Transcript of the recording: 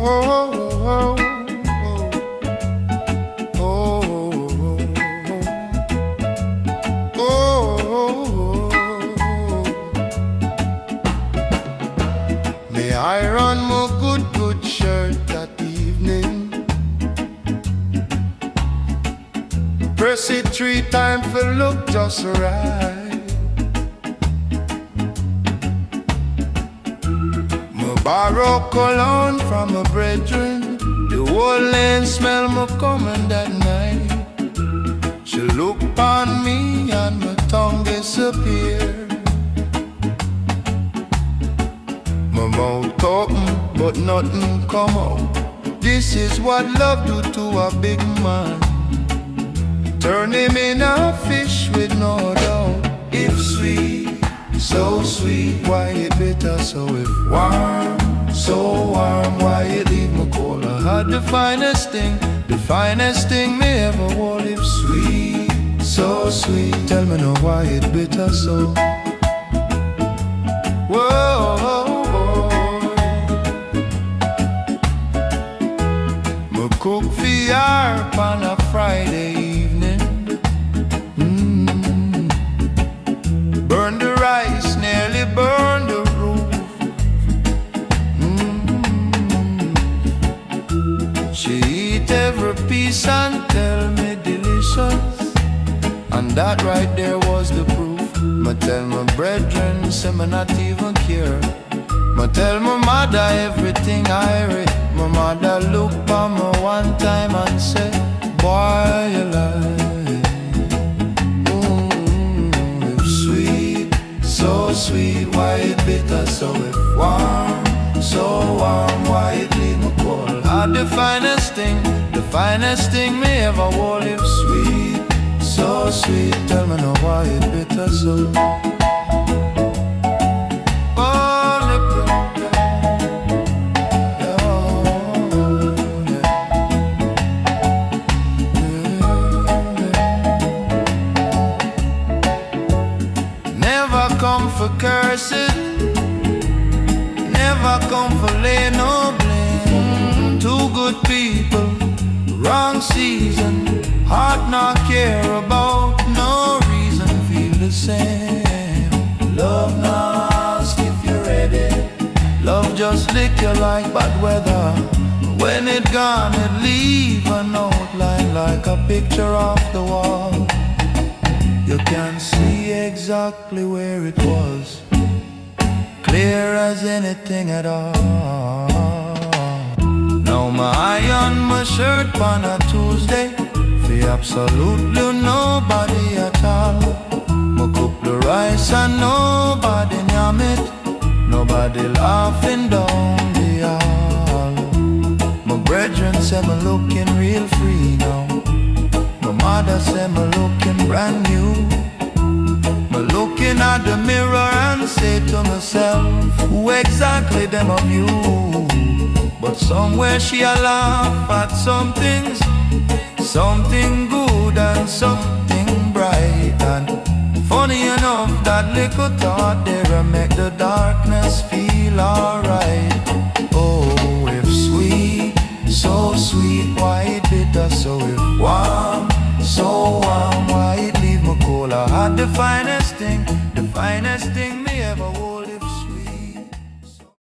Me iron my good shirt that evening. Press it 3 times for look just right. Me borrow cologne from a bredren. The whole lane smell me coming that night. She look on me and my tongue disappear. My mouth open, but nothing come out. This is what love do to a big man. Turn him in a fish with no doubt. If sweet, so sweet, why it bitter? So if warm, so warm, why it leave me cold? I had the finest thing me ever wore. If sweet, so sweet, tell me now why it bitter so. Whoa. Cook for her on a Friday evening. Burn the rice, nearly burn the roof. She eat every piece and tell me delicious. And that right there was the proof. Me tell my brethren, say me not even care. Me tell my mother everything irie. My mother look on me one time and say, boy, you lie. If sweet, so sweet, why it bitter? So if warm, so warm, why it leave me cold? Had the finest thing me ever wore. If sweet, so sweet, tell me now why it bitter so. Come for curse it, never come for lay no blame. Two good people, wrong season, heart not care about no reason, feel the same. Love not ask if you're ready. Love just lick you like bad weather. When it gone, it leave an outline like a picture off the wall. You can see exactly where it was, clear as anything at all. Now my iron my shirt on a Tuesday, for absolutely nobody at all. Me cook the rice and nobody yam it, nobody laughing down the hall. My brethren say me looking real free now. My mother said me looking brand new. Me looking at the mirror and say to myself, who exactly them of you? But somewhere she a laugh at some things, something good and something bright. And funny enough, that little thought there make the darkness feel alright.